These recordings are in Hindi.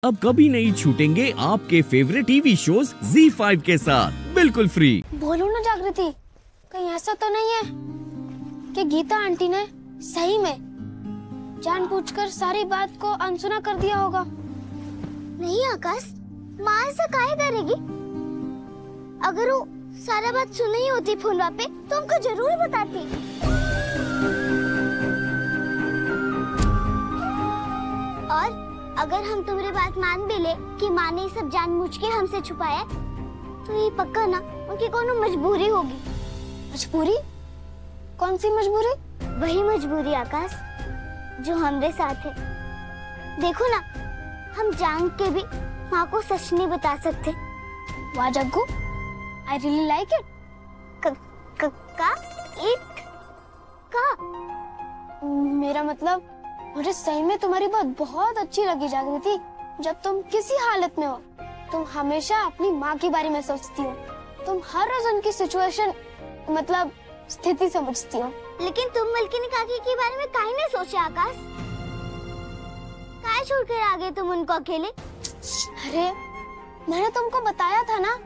अब कभी नहीं छूटेंगे आपके फेवरेट टीवी शोज ZEE5 के साथ बिल्कुल फ्री। बोलो ना जागृति, कहीं ऐसा तो नहीं है कि गीता आंटी ने सही में जानबूझकर सारी बात को अनसुना कर दिया होगा? नहीं आकाश, माँ ऐसा काहे करेगी? अगर वो सारा बात सुनी होती फोन पे तो हमको जरूर बताती। और अगर हम तुम्हारी बात मान भी ले कि माँ ने सब जानबूझ के हमसे छुपाया, तो ये पक्का ना उनकी कोनो मजबूरी होगी। मजबूरी? कौन सी मजबूरी? वही मजबूरी आकाश जो हमारे साथ है। देखो ना, हम जान के भी माँ को सच नहीं बता सकते। वाह Jaggu, I really like it. मेरा मतलब, मुझे सही में तुम्हारी बात बहुत अच्छी लगी जागृति। जब तुम किसी हालत में हो, तुम हमेशा अपनी माँ के बारे में सोचती हो। तुम हर रोज उनकी सिचुएशन, मतलब स्थिति समझती हो। लेकिन तुम मलकिनी काकी के बारे में काहे नहीं सोचा आकाश? काहे छोड़कर आ गए तुम उनको अकेले? अरे मैंने तुमको बताया था ना,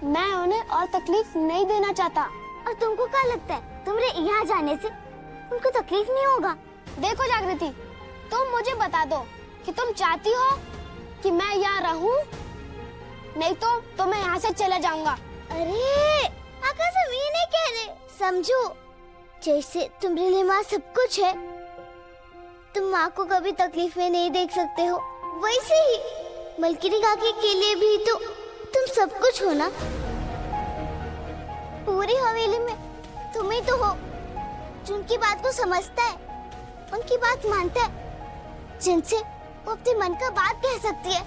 मैं उन्हें और तकलीफ नहीं देना चाहता। और तुमको क्या लगता है तुम्हारे यहाँ जाने से उनको तकलीफ नहीं होगा? देखो जागृति, तुम मुझे बता दो कि तुम चाहती हो कि मैं यहाँ रहूं, नहीं तो मैं यहाँ से चला जाऊंगा। अरे आकाश, हम ये नहीं कह रहे, समझो। जैसे तुम्हारे लिए माँ सब कुछ है, तुम माँ को कभी तकलीफ में नहीं देख सकते हो, वैसे ही मलकिनी काकी के लिए भी तो तुम सब कुछ हो ना। पूरी हवेली में तुम ही तो हो जो उनकी बात को समझता है, उनकी बात मानता है, जिनसे वो अपने मन का बात कह सकती है।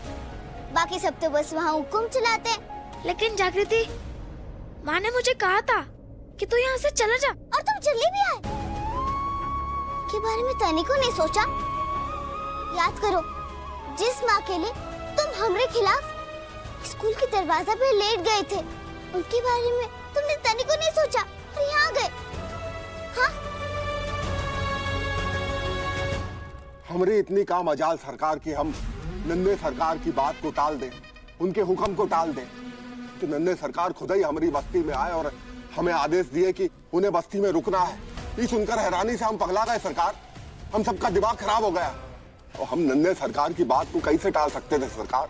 बाकी सब तो बस वहाँ हुक्म चलाते हैं। लेकिन जागृति, माँ ने मुझे कहा था कि तू यहाँ से चला जा, और तुम चली भी आए। के बारे में तनिको नहीं सोचा? याद करो, जिस माँ के लिए तुम हमरे खिलाफ स्कूल के दरवाजा पे लेट गए थे, उनके बारे में तुमने तनिको नहीं सोचा और यहाँ गए। हाँ? हमारी इतनी का मजाल सरकार की हम नन्हे सरकार की बात को टाल दें, उनके हुक्म को टाल दें, तो नन्हे सरकार खुद ही हमारी बस्ती में आए और हमें आदेश दिए कि उन्हें बस्ती में रुकना है। ये सुनकर हैरानी से हम पगला गए सरकार, हम सबका दिमाग खराब हो गया। और हम नन्हे सरकार की बात को कैसे टाल सकते थे सरकार?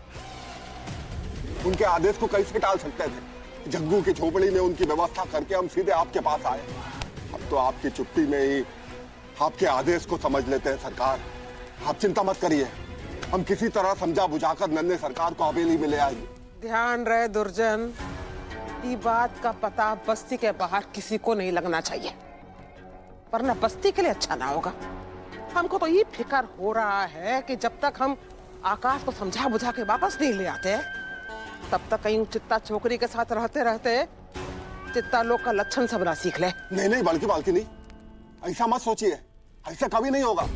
उनके आदेश को कैसे टाल सकते थे? जग्गू की झोपड़ी में उनकी व्यवस्था करके हम सीधे आपके पास आए। अब तो आपकी चुप्पी में ही आपके आदेश को समझ लेते हैं सरकार। आप चिंता मत करिए, हम किसी तरह समझा बुझाकर नन्हे सरकार को हवेली में ले आएंगे। ध्यान रहे दुर्जन, ये बात का पता बस्ती के बाहर किसी को नहीं लगना चाहिए, वरना बस्ती के लिए अच्छा ना होगा। हमको तो ये फिक्र हो रहा है कि जब तक हम आकाश को समझा बुझा के वापस नहीं ले आते, तब तक कहीं चित्ता छोकरी के साथ रहते रहते चित्ता लोग का लक्षण सब ना सीख ले। नहीं बल्कि नहीं, ऐसा मत सोचिए, ऐसा कभी नहीं होगा।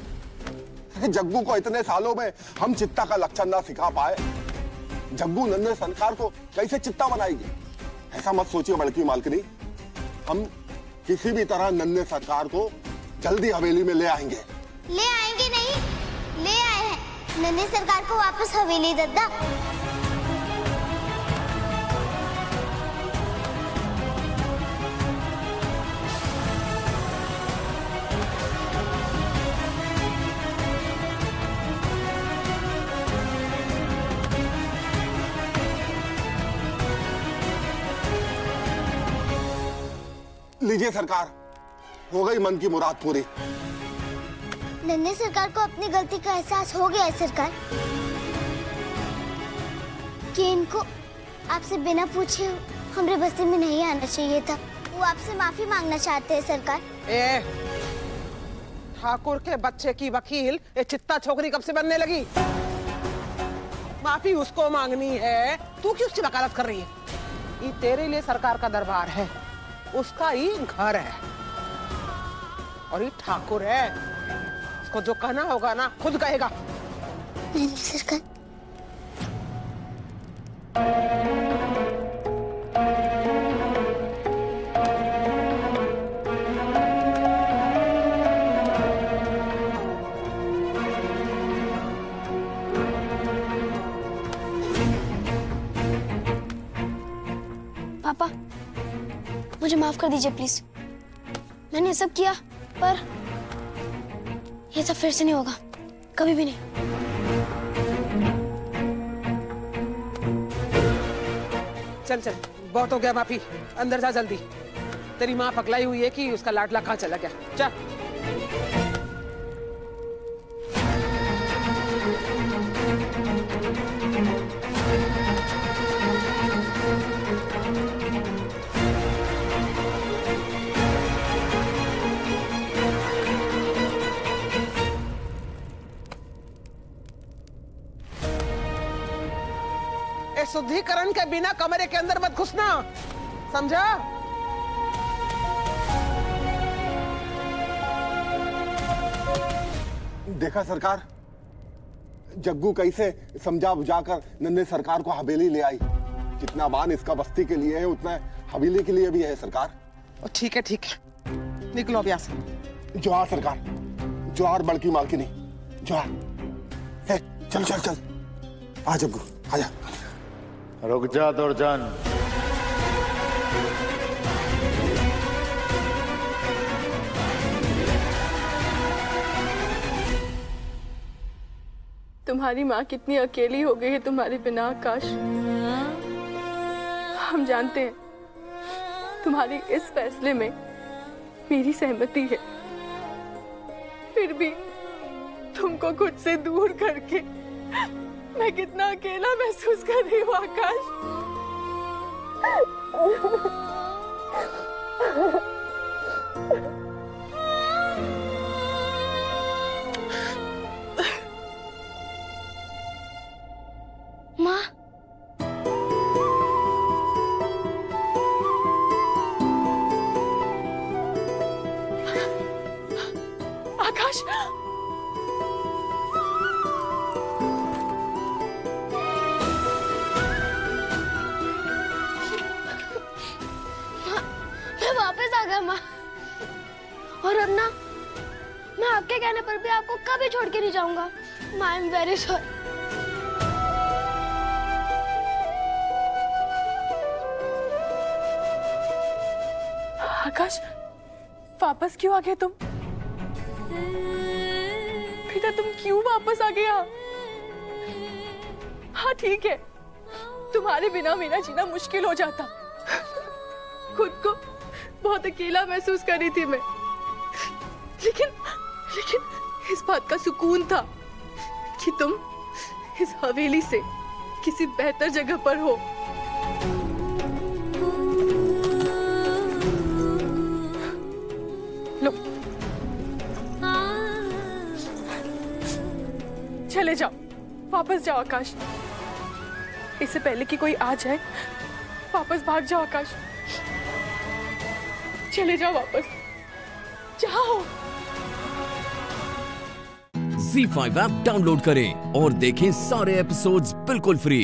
जग्गू को इतने सालों में हम चित्ता का लक्षण ना सिखा पाए, जग्गू नन्हे सरकार को कैसे चित्ता बनाएगी? ऐसा मत सोचिए बड़की मालकिनी, हम किसी भी तरह नन्हे सरकार को जल्दी हवेली में ले आएंगे। ले आएंगे नहीं, ले आए हैं नन्हे सरकार को वापस हवेली दद्दा। लीजिए सरकार, हो गई मन की मुराद पूरी। नन्हे सरकार को अपनी गलती का एहसास हो गया है सरकार, कि इनको आपसे बिना पूछे हमरे बस्ती में नहीं आना चाहिए था। वो आपसे माफी मांगना चाहते हैं सरकार। ठाकुर के बच्चे की वकील ये चित्ता छोकरी कब से बनने लगी? माफी उसको मांगनी है, तू क्यों उसकी वकालत कर रही है? ये तेरे लिए सरकार का दरबार है, उसका ही घर है, और ये ठाकुर है, उसको जो कहना होगा ना खुद कहेगा। नहीं सरकार, मुझे माफ कर दीजिए प्लीज। मैंने ये सब किया, पर ये सब फिर से नहीं होगा, कभी भी नहीं। चल चल, बहुत हो गया माफी, अंदर जा जल्दी। तेरी माँ पगलाई हुई है कि उसका लाडला कहाँ चला गया। चल। शुद्धिकरण के बिना कमरे के अंदर मत घुसना, समझा? देखा सरकार, जग्गू कैसे समझा बुझाकर नन्हे सरकार को हवेली ले आई। जितना मान इसका बस्ती के लिए है उतना हवेली के लिए भी है सरकार। ठीक है, निकलो अब यहाँ से। जोहार सरकार, जोहार बड़की मालकिनी, जोहार। चल चल चल, आ जग्गू आजा। रुक जा दुर्जन। तुम्हारी माँ कितनी अकेली हो गई है तुम्हारे बिना आकाश। हम जानते हैं तुम्हारी इस फैसले में मेरी सहमति है, फिर भी तुमको खुद से दूर करके मैं कितना अकेला महसूस कर रही हूँ आकाश। माँ, आकाश, वापस आ गया माँ। और अब ना मैं आपके कहने पर भी आपको कभी छोड़ के नहीं जाऊंगा। माँ, आई एम वेरी सॉरी। आकाश, वापस क्यों आ गए तुम? बेटा तुम क्यों वापस आ गया? हाँ ठीक है, तुम्हारे बिना मेरा जीना मुश्किल हो जाता। खुद को बहुत अकेला महसूस कर रही थी मैं, लेकिन इस बात का सुकून था कि तुम इस हवेली से किसी बेहतर जगह पर हो। लो, चले जाओ, वापस जाओ आकाश। इससे पहले कि कोई आ जाए, वापस भाग जाओ आकाश। चले जाओ वापस, जाओ। ZEE5 ऐप डाउनलोड करें और देखें सारे एपिसोड्स बिल्कुल फ्री।